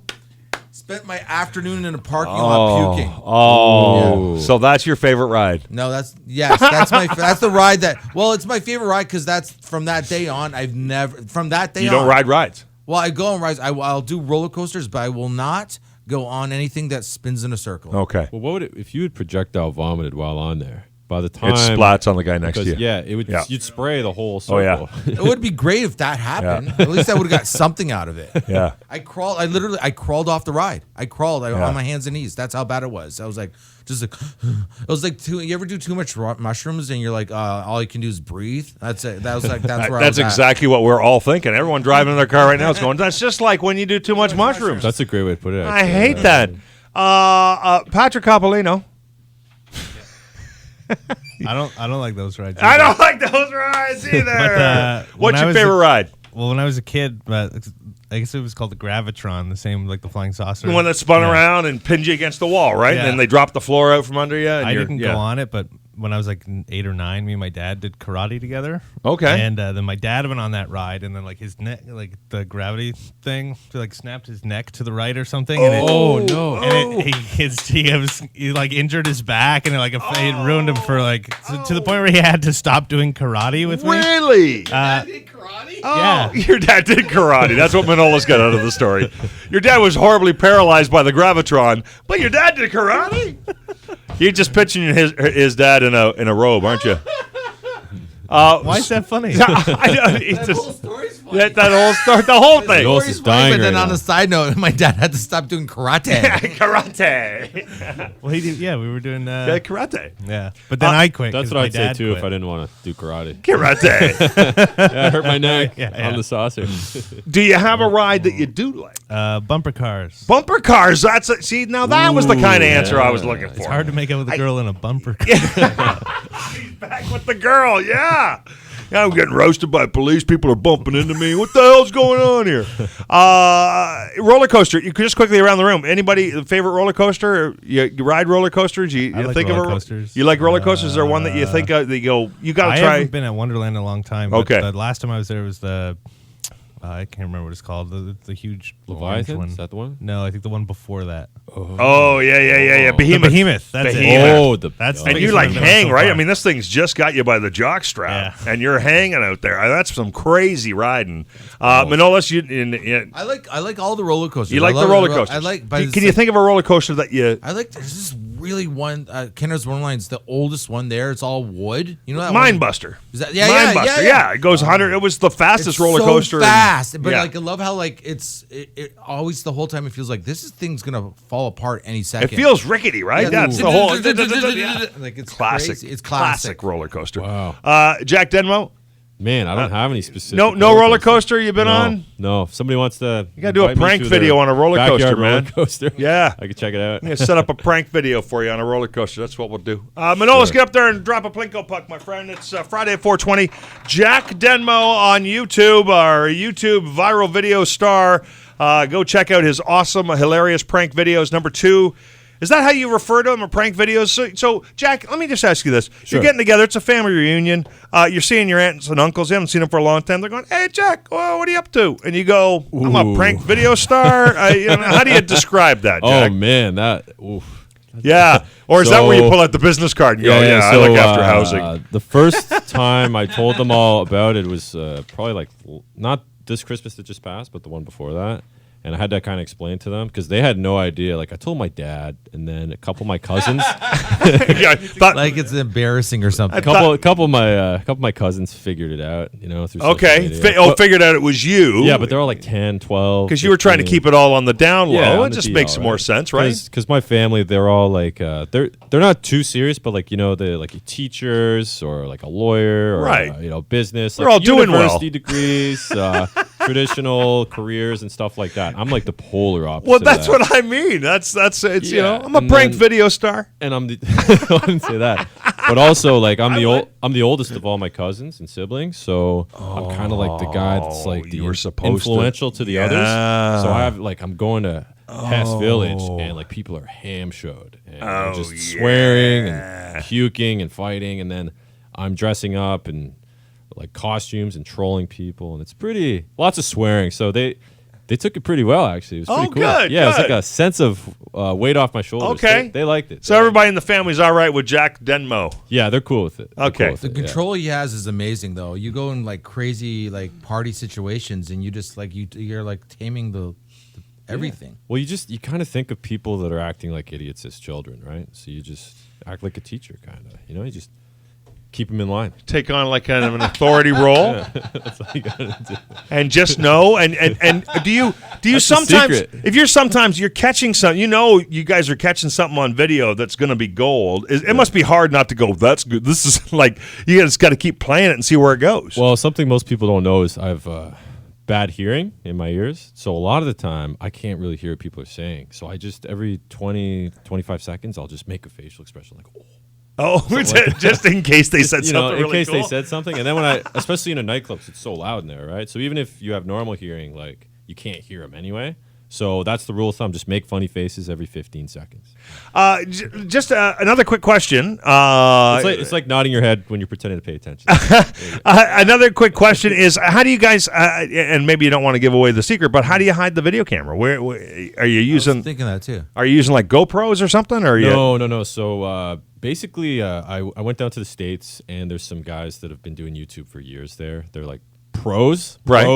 Speaker 3: Spent my afternoon in a parking lot puking.
Speaker 1: Oh, yeah. So that's your favorite ride?
Speaker 3: No, that's the ride that. Well, it's my favorite ride because that's from that day on. You
Speaker 1: don't ride rides.
Speaker 3: Well, I go on rides. I'll do roller coasters, but I will not go on anything that spins in a circle.
Speaker 1: Okay.
Speaker 4: Well, what would if you had projectile vomited while on there? By the time
Speaker 1: it splats on the guy next to you.
Speaker 4: Yeah, it would. Yeah. You'd spray the whole circle.
Speaker 1: Oh, yeah.
Speaker 3: It would be great if that happened. Yeah. At least I would have got something out of it.
Speaker 1: Yeah.
Speaker 3: I crawled off the ride. I crawled on my hands and knees. That's how bad it was. I was like, it was like you ever do too much mushrooms and you're like, all you can do is breathe. That's it. That's where I was
Speaker 1: That's exactly what we're all thinking. Everyone driving in their car right now is going, that's just like when you do too much mushrooms.
Speaker 4: That's a great way to put it.
Speaker 1: I hate that. Patrick Coppolino.
Speaker 2: I don't like those rides.
Speaker 1: I don't like those rides either. But, what's your favorite ride?
Speaker 2: Well, when I was a kid, I guess it was called the Gravitron, the same like the flying saucer.
Speaker 1: The one that spun around and pinned you against the wall, right? Yeah. And then they dropped the floor out from under you. And
Speaker 2: I didn't go on it, but when I was like 8 or 9, me and my dad did karate together.
Speaker 1: Okay.
Speaker 2: And then my dad went on that ride, and then like his neck, like the gravity thing, like snapped his neck to the right or something. And he like injured his back, and it ruined him for to the point where he had to stop doing karate with me.
Speaker 1: Really?
Speaker 3: Dad did karate?
Speaker 1: Yeah. Your dad did karate. That's what Manolis got out of the story. Your dad was horribly paralyzed by the Gravitron, but your dad did karate? You're just picturing his dad in a robe, aren't you?
Speaker 2: Why is that funny?
Speaker 1: I know,
Speaker 3: That whole story's funny.
Speaker 1: that whole story, the whole thing.
Speaker 4: Joel's is dying
Speaker 3: But then
Speaker 4: right
Speaker 3: on
Speaker 4: now.
Speaker 3: a side note, my dad had to stop doing karate.
Speaker 1: Karate.
Speaker 2: Well, we were doing.
Speaker 1: Yeah, karate.
Speaker 2: Yeah, but then I quit.
Speaker 4: That's
Speaker 2: 'cause
Speaker 4: what
Speaker 2: my
Speaker 4: I'd say
Speaker 2: dad
Speaker 4: too
Speaker 2: quit.
Speaker 4: if I didn't want to do karate.
Speaker 1: Karate.
Speaker 4: Yeah, I hurt my neck
Speaker 2: Yeah.
Speaker 4: on the saucer.
Speaker 1: Do you have a ride that you do like?
Speaker 2: Bumper cars.
Speaker 1: Bumper cars. See, now that was the kind of answer I was looking for.
Speaker 2: It's hard to make out with a girl in a bumper car.
Speaker 1: He's back with the girl. Yeah. Yeah, I'm getting roasted by police. People are bumping into me. What the hell's going on here? Roller coaster. You could just quickly around the room. Anybody favorite roller coaster? You ride roller coasters? You
Speaker 2: I like
Speaker 1: think
Speaker 2: roller
Speaker 1: of
Speaker 2: coasters.
Speaker 1: You like roller coasters? Is there one that you think of that you go? You got
Speaker 2: I
Speaker 1: to try.
Speaker 2: haven't been at Wonderland in a long time. But
Speaker 1: Okay.
Speaker 2: the last time I was there was the. I can't remember what it's called. The huge orange
Speaker 4: Leviathan?
Speaker 2: one.
Speaker 4: Is that the one?
Speaker 2: No, I think the one before that.
Speaker 1: Oh yeah.
Speaker 2: The
Speaker 1: Behemoth.
Speaker 2: Behemoth. That's it.
Speaker 1: Behemoth.
Speaker 2: That's the
Speaker 1: And you
Speaker 2: biggest
Speaker 1: like
Speaker 2: one I've done
Speaker 1: hang,
Speaker 2: so
Speaker 1: right?
Speaker 2: far.
Speaker 1: I mean, this thing's just got you by the jock strap,
Speaker 2: Yeah.
Speaker 1: and you're hanging out there. That's some crazy riding. Manolis,
Speaker 3: I like all the roller coasters.
Speaker 1: you like
Speaker 3: I
Speaker 1: the
Speaker 3: love
Speaker 1: roller
Speaker 3: the
Speaker 1: coasters.
Speaker 3: I like. But
Speaker 1: Can you think of a roller coaster that you?
Speaker 3: I like. There's this really one. Kenner's Wonderland's the oldest one there. It's all wood. You know that
Speaker 1: Mind
Speaker 3: one?
Speaker 1: Buster.
Speaker 3: Is that, yeah,
Speaker 1: Mind
Speaker 3: yeah,
Speaker 1: Buster.
Speaker 3: yeah.
Speaker 1: It goes 100. It was the fastest
Speaker 3: It's
Speaker 1: roller
Speaker 3: so
Speaker 1: coaster.
Speaker 3: fast, but
Speaker 1: yeah.
Speaker 3: like I love how like it always the whole time it feels like this thing's gonna fall apart any
Speaker 1: It
Speaker 3: second.
Speaker 1: feels rickety, right?
Speaker 3: Yeah.
Speaker 1: That's the whole
Speaker 3: Like it's
Speaker 1: classic.
Speaker 3: crazy. It's
Speaker 1: classic roller coaster.
Speaker 4: Wow.
Speaker 1: Jack Denmo.
Speaker 4: Man, I don't have any specific.
Speaker 1: No roller coaster you've been
Speaker 4: No,
Speaker 1: on.
Speaker 4: No. If somebody wants to,
Speaker 1: You gotta do a
Speaker 4: invite me
Speaker 1: prank
Speaker 4: to
Speaker 1: video
Speaker 4: their
Speaker 1: on a roller
Speaker 4: backyard
Speaker 1: coaster, man.
Speaker 4: Roller coaster.
Speaker 1: Yeah.
Speaker 4: I could check it out.
Speaker 1: I'm gonna set up a prank video for you on a roller coaster. That's what we'll do. Manolis, get up there and drop a Plinko puck, my friend. It's Friday at 4:20. Jack Denmo on YouTube, our YouTube viral video star. Go check out his awesome, hilarious prank videos. Number 2. Is that how you refer to them, or prank videos? So, Jack, let me just ask you this.
Speaker 4: Sure.
Speaker 1: You're getting together. It's a family reunion. You're seeing your aunts and uncles. You haven't seen them for a long time. They're going, hey, Jack, what are you up to? And you go, I'm a
Speaker 4: Ooh.
Speaker 1: prank video star. How do you describe that, Jack?
Speaker 4: Oh man, that. Oof.
Speaker 1: Yeah. Or is that where you
Speaker 4: So-
Speaker 1: pull out the business card and go, I
Speaker 4: so,
Speaker 1: look after housing?
Speaker 4: The first time I told them all about it was probably like not this Christmas that just passed, but the one before that. And I had to kind of explain to them because they had no idea. Like I told my dad, and then a couple of my cousins,
Speaker 1: Yeah, I thought-
Speaker 3: like it's embarrassing or something.
Speaker 4: a couple of my cousins figured it out. You know, through social
Speaker 1: okay.
Speaker 4: media.
Speaker 1: Figured out it was you.
Speaker 4: Yeah, but they're all like 10, 12.
Speaker 1: because you were trying to
Speaker 4: 15.
Speaker 1: keep it all on the down low.
Speaker 4: Yeah, on
Speaker 1: It
Speaker 4: the
Speaker 1: just
Speaker 4: DL,
Speaker 1: makes more sense, right?
Speaker 4: Because my family, they're all like they're not too serious, but like they're like teachers or like a lawyer or
Speaker 1: Right.
Speaker 4: business.
Speaker 1: They're
Speaker 4: like
Speaker 1: all doing well.
Speaker 4: university degrees, traditional carees and stuff like that. I'm like the polar opposite.
Speaker 1: Well,
Speaker 4: of
Speaker 1: that's
Speaker 4: that.
Speaker 1: what I mean. It's
Speaker 4: Yeah,
Speaker 1: I'm a
Speaker 4: and
Speaker 1: prank
Speaker 4: then-
Speaker 1: video star.
Speaker 4: And I'm the I wouldn't say that, but also like I'm the oldest of all my cousins and siblings, so I'm kind of like the guy that's like the
Speaker 1: you were supposed to-
Speaker 4: influential to the
Speaker 1: Yeah.
Speaker 4: others. So I have like I'm going to Hess Village and like people are ham showed and they're just swearing and puking and fighting, and then I'm dressing up in like costumes and trolling people, and it's pretty lots of swearing. So they took it pretty well, actually. It was pretty cool.
Speaker 1: good,
Speaker 4: Yeah, it was
Speaker 1: good.
Speaker 4: like a sense of weight off my shoulders.
Speaker 1: Okay.
Speaker 4: They liked it.
Speaker 1: So everybody in the family's all right with Jack Denmo.
Speaker 4: Yeah, they're cool with it. They're
Speaker 1: Okay.
Speaker 4: cool with
Speaker 3: The
Speaker 4: it, yeah.
Speaker 3: control he has is amazing, though. You go in like crazy like party situations, and you just like you're like taming the everything.
Speaker 4: Well, you kind of think of people that are acting like idiots as children, right? So you just act like a teacher, kind of. You just keep them in line.
Speaker 1: Take on like kind of an authority role.
Speaker 4: That's all you gotta do.
Speaker 1: And just know, and do you
Speaker 4: That's the
Speaker 1: sometimes,
Speaker 4: secret.
Speaker 1: if you're catching something, you guys are catching something on video that's going to be gold. It must be hard not to go, that's good. This is like, you just got to keep playing it and see where it goes.
Speaker 4: Well, something most people don't know is I have bad hearing in my ears. So a lot of the time, I can't really hear what people are saying. So I just, every 20, 25 seconds, I'll just make a facial expression like, oh.
Speaker 1: Just in case they said something
Speaker 4: in
Speaker 1: really
Speaker 4: case
Speaker 1: cool.
Speaker 4: they said something. And then when especially in a nightclub, it's so loud in there, right? So even if you have normal hearing, like you can't hear them anyway. So that's the rule of thumb. Just make funny faces every 15 seconds.
Speaker 1: Just another quick question.
Speaker 4: It's like nodding your head when you're pretending to pay attention.
Speaker 1: Another quick question is, how do you guys, and maybe you don't want to give away the secret, but how do you hide the video camera? Where are you
Speaker 3: I
Speaker 1: using?
Speaker 3: was thinking that too.
Speaker 1: Are you using like GoPros or something? Or
Speaker 4: No. So basically, I went down to the States, and there's some guys that have been doing YouTube for years there. They're like pro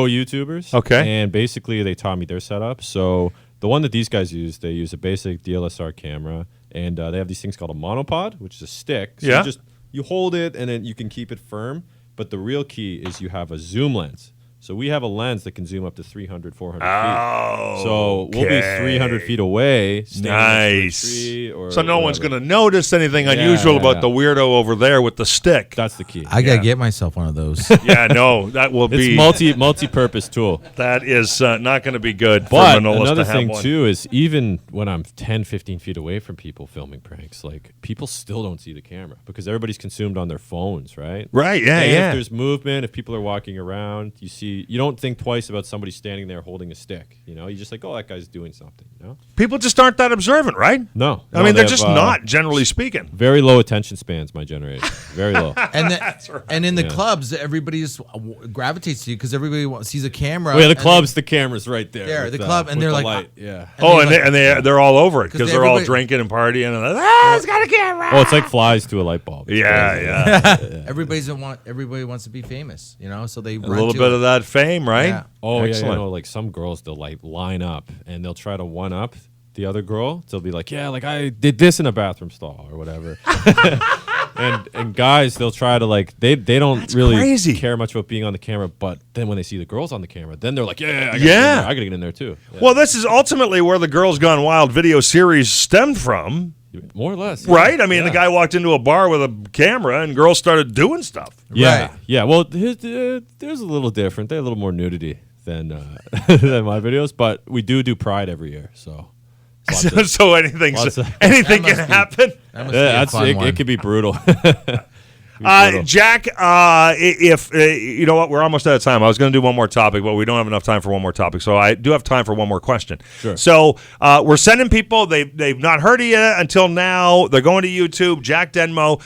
Speaker 4: YouTubers.
Speaker 1: Okay.
Speaker 4: And basically, they taught me their setup. So the one that these guys use, they use a basic DSLR camera, And they have these things called a monopod, which is a stick. So
Speaker 1: Yeah.
Speaker 4: you hold it, and then you can keep it firm. But the real key is you have a zoom lens. So we have a lens that can zoom up to 300, 400 feet. So we'll be 300 feet away.
Speaker 1: Nice.
Speaker 4: Tree or
Speaker 1: so no one's
Speaker 4: whatever.
Speaker 1: going to notice anything unusual about the weirdo over there with the stick.
Speaker 4: That's the key.
Speaker 3: I gotta get myself one of those.
Speaker 1: Yeah, no, that will be
Speaker 4: It's multi-purpose tool.
Speaker 1: that is not going to be good for
Speaker 4: But
Speaker 1: Manolis
Speaker 4: another
Speaker 1: to have
Speaker 4: thing
Speaker 1: one.
Speaker 4: too is even when I'm 10, 15 feet away from people filming pranks, like people still don't see the camera because everybody's consumed on their phones, right?
Speaker 1: Right? Yeah,
Speaker 4: And
Speaker 1: yeah.
Speaker 4: if there's movement, if people are walking around, you don't think twice about somebody standing there holding a stick. You know, you just like, oh, that guy's doing something. You know?
Speaker 1: People just aren't that observant, right?
Speaker 4: No,
Speaker 1: I mean,
Speaker 4: they
Speaker 1: they're just
Speaker 4: have,
Speaker 1: not, generally speaking.
Speaker 4: very low attention spans. My generation, very low.
Speaker 3: And in the clubs, everybody just gravitates to you because everybody sees a camera.
Speaker 4: Oh, yeah, the
Speaker 3: and
Speaker 4: club's the camera's right there.
Speaker 3: There,
Speaker 4: with,
Speaker 3: the club, and
Speaker 4: with
Speaker 3: they're
Speaker 4: the
Speaker 3: like,
Speaker 4: light. Yeah.
Speaker 1: They're all over it because they're all
Speaker 3: everybody-
Speaker 1: drinking and partying and it's got a camera.
Speaker 4: Oh, it's like flies to a light bulb. It's
Speaker 1: Yeah,
Speaker 4: crazy.
Speaker 1: yeah.
Speaker 3: Everybody wants to be famous, you know. So they
Speaker 1: A little bit of that fame, right?
Speaker 3: Yeah.
Speaker 4: Oh,
Speaker 1: Excellent.
Speaker 4: yeah, you know, like some girls, they'll like line up and they'll try to one up the other girl. They'll be like, yeah, like I did this in a bathroom stall or whatever. and guys, they'll try to like they don't really
Speaker 1: crazy.
Speaker 4: care much about being on the camera, but then when they see the girls on the camera, then they're like, yeah, I gotta get in there too. Yeah.
Speaker 1: Well, this is ultimately where the Girls Gone Wild video series stemmed from,
Speaker 4: More or less,
Speaker 1: right? I mean, the
Speaker 4: Yeah.
Speaker 1: guy walked into a bar with a camera and girls started doing stuff.
Speaker 4: Yeah,
Speaker 3: Right.
Speaker 4: yeah. Well, there's a little different. They have a little more nudity than than my videos, but we do Pride every year, so. lots of-
Speaker 1: So anything
Speaker 4: lots of-
Speaker 1: anything
Speaker 3: That
Speaker 1: can
Speaker 3: must be-
Speaker 1: happen.
Speaker 3: That must be a fun one.
Speaker 4: it could be brutal.
Speaker 1: Jack, if you know what, we're almost out of time. I was going to do one more topic, but we don't have enough time for one more topic. So I do have time for one more question.
Speaker 4: Sure.
Speaker 1: So we're sending people. They've not heard of you until now. They're going to YouTube. Jack Denmo.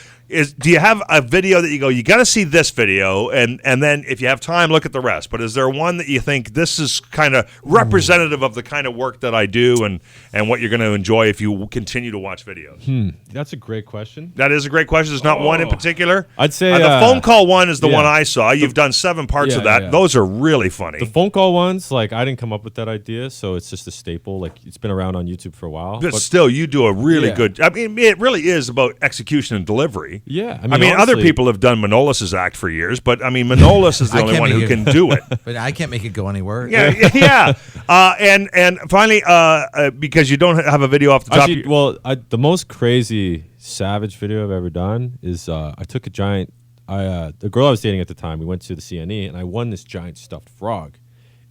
Speaker 1: Do you have a video that you go, you got to see this video, and then if you have time, look at the rest? But is there one that you think this is kind of representative of the kind of work that I do and what you're going to enjoy if you continue to watch videos?
Speaker 4: That's a great question.
Speaker 1: That is a great question. There's not one in particular.
Speaker 4: I'd say
Speaker 1: the phone call one is the
Speaker 4: yeah.
Speaker 1: one I saw. You've done 7 parts
Speaker 4: Yeah,
Speaker 1: of that.
Speaker 4: yeah.
Speaker 1: Those are really funny.
Speaker 4: The phone call ones, like I didn't come up with that idea, so it's just a staple. Like it's been around on YouTube for a while.
Speaker 1: but still, you do a really
Speaker 4: Yeah.
Speaker 1: good. I mean, it really is about execution and delivery.
Speaker 4: Yeah,
Speaker 1: I mean, other
Speaker 4: honestly-
Speaker 1: people have done Manolis's act for years, but I mean, Manolis is the
Speaker 3: I
Speaker 1: only
Speaker 3: can't
Speaker 1: one
Speaker 3: make
Speaker 1: who
Speaker 3: it-
Speaker 1: can do it.
Speaker 3: But I can't make it go anywhere.
Speaker 1: Yeah, yeah. And finally, because you don't have a video off the top.
Speaker 4: Actually, well, the most crazy savage video I've ever done is I took a giant. The girl I was dating at the time, we went to the CNE, and I won this giant stuffed frog,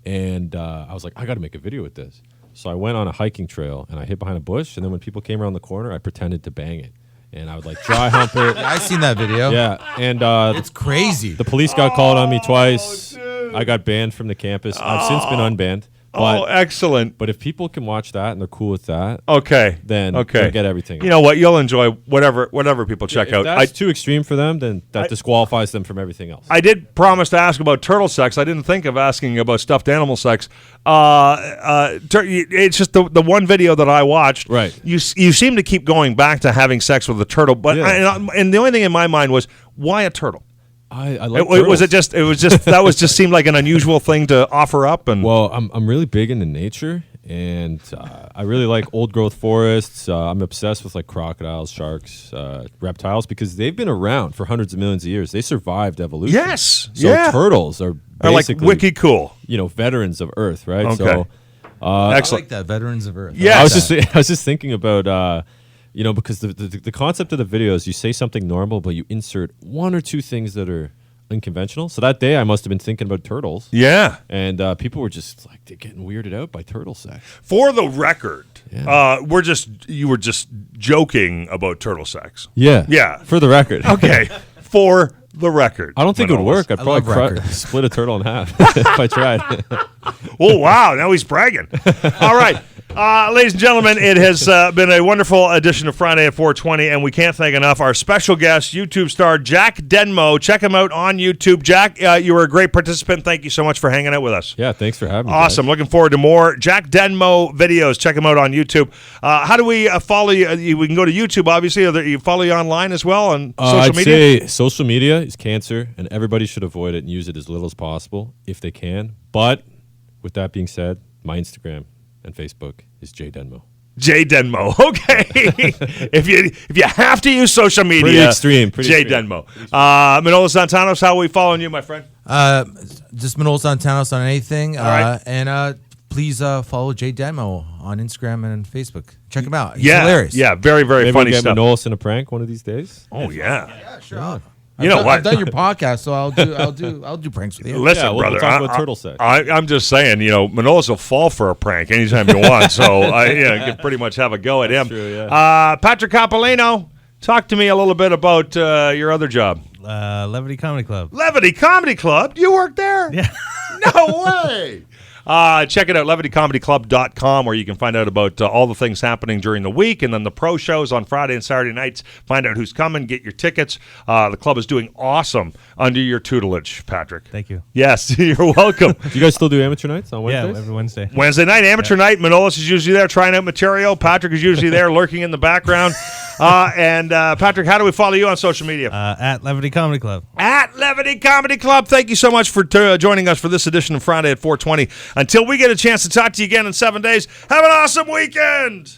Speaker 4: and I was like, I got to make a video with this. So I went on a hiking trail, and I hid behind a bush, and then when people came around the corner, I pretended to bang it, and I would like dry hump it.
Speaker 3: I've seen that video.
Speaker 4: Yeah, and
Speaker 3: It's crazy.
Speaker 4: the police got called on me twice. I got banned from the campus. I've since been unbanned. But,
Speaker 1: Excellent.
Speaker 4: but if people can watch that and they're cool with that,
Speaker 1: Okay.
Speaker 4: then
Speaker 1: okay.
Speaker 4: they'll get everything.
Speaker 1: You know what? You'll enjoy whatever people check
Speaker 4: If
Speaker 1: out.
Speaker 4: that's too extreme for them, then that disqualifies them from everything else.
Speaker 1: I did promise to ask about turtle sex. I didn't think of asking about stuffed animal sex. It's just the one video that I watched.
Speaker 4: Right.
Speaker 1: You seem to keep going back to having sex with a turtle, but
Speaker 4: Yeah.
Speaker 1: and the only thing in my mind was, why a turtle?
Speaker 4: I like
Speaker 1: Was it just that was just seemed like an unusual thing to offer up? And
Speaker 4: Well, I'm really big into nature, and I really like old growth forests. I'm obsessed with like crocodiles, sharks, reptiles, because they've been around for hundreds of millions of years. They survived evolution.
Speaker 1: Yes,
Speaker 4: So
Speaker 1: yeah.
Speaker 4: turtles are
Speaker 1: are like
Speaker 4: basically
Speaker 1: wiki cool.
Speaker 4: veterans of Earth, right?
Speaker 1: Okay.
Speaker 4: So
Speaker 3: I
Speaker 1: Excellent.
Speaker 3: like that. Veterans of Earth.
Speaker 1: Yeah.
Speaker 4: I
Speaker 1: Yes.
Speaker 4: was just thinking about because the concept of the video is you say something normal, but you insert one or two things that are unconventional. So that day I must have been thinking about turtles.
Speaker 1: Yeah.
Speaker 4: And people were just like they're getting weirded out by turtle sex.
Speaker 1: For the record,
Speaker 4: Yeah.
Speaker 1: you were just joking about turtle sex.
Speaker 4: Yeah.
Speaker 1: Yeah.
Speaker 4: For the record.
Speaker 1: Okay. For the record.
Speaker 4: I don't think it would
Speaker 1: Manolis.
Speaker 4: work. I'd
Speaker 3: I love
Speaker 4: probably
Speaker 3: records.
Speaker 4: split a turtle in half if I tried.
Speaker 1: Oh, wow. Now he's bragging. All right. Ladies and gentlemen, it has been a wonderful edition of Friday at 420, and we can't thank enough our special guest, YouTube star Jack Denmo. Check him out on YouTube. Jack, you were a great participant. Thank you so much for hanging out with us.
Speaker 4: Yeah, thanks for having me.
Speaker 1: Awesome.
Speaker 4: guys.
Speaker 1: Looking forward to more Jack Denmo videos. Check him out on YouTube. How do we follow you? We can go to YouTube, obviously. You follow you online as well on social
Speaker 4: I'd
Speaker 1: media?
Speaker 4: say social media is cancer, and everybody should avoid it and use it as little as possible if they can. But with that being said, my Instagram and Facebook is jdenmo.
Speaker 1: Jay Denmo. Okay. if you have to use social media.
Speaker 4: Pretty extreme.
Speaker 1: Jay Denmo. Manolo Santanos, how are we following you, my friend?
Speaker 3: Just Manolo Santanos on anything.
Speaker 1: All right.
Speaker 3: And please follow Jay Denmo on Instagram and Facebook. Check him out. He's
Speaker 1: Yeah.
Speaker 3: hilarious.
Speaker 1: Yeah, very, very
Speaker 4: Maybe
Speaker 1: funny
Speaker 4: we'll get
Speaker 1: stuff.
Speaker 4: Manolis in a prank one of these days.
Speaker 1: Oh, yeah.
Speaker 3: Yeah, sure.
Speaker 1: You know what?
Speaker 3: I've done your podcast, so I'll do pranks with you.
Speaker 1: Listen,
Speaker 4: Yeah, we'll
Speaker 1: brother.
Speaker 4: talk about turtle sex.
Speaker 1: I'm just saying, Manolis will fall for a prank anytime you want. So you can pretty much have a go at him.
Speaker 4: true, yeah.
Speaker 1: Patrick Coppolino, talk to me a little bit about your other job.
Speaker 2: Levity Comedy Club.
Speaker 1: Levity Comedy Club. You work there?
Speaker 2: Yeah.
Speaker 1: No way. Check it out, levitycomedyclub.com, where you can find out about all the things happening during the week, and then the pro shows on Friday and Saturday nights. Find out who's coming, get your tickets. The club is doing awesome under your tutelage, Patrick.
Speaker 2: Thank you.
Speaker 1: Yes, you're welcome.
Speaker 4: Do you guys still do amateur nights on Wednesdays?
Speaker 2: Yeah, every Wednesday.
Speaker 1: Wednesday night, amateur night. Manolis is usually there trying out material. Patrick is usually there lurking in the background. And Patrick, how do we follow you on social media?
Speaker 2: At Levity Comedy Club.
Speaker 1: At Levity Comedy Club. Thank you so much for joining us for this edition of Friday at 420. Until we get a chance to talk to you again in 7 days, have an awesome weekend.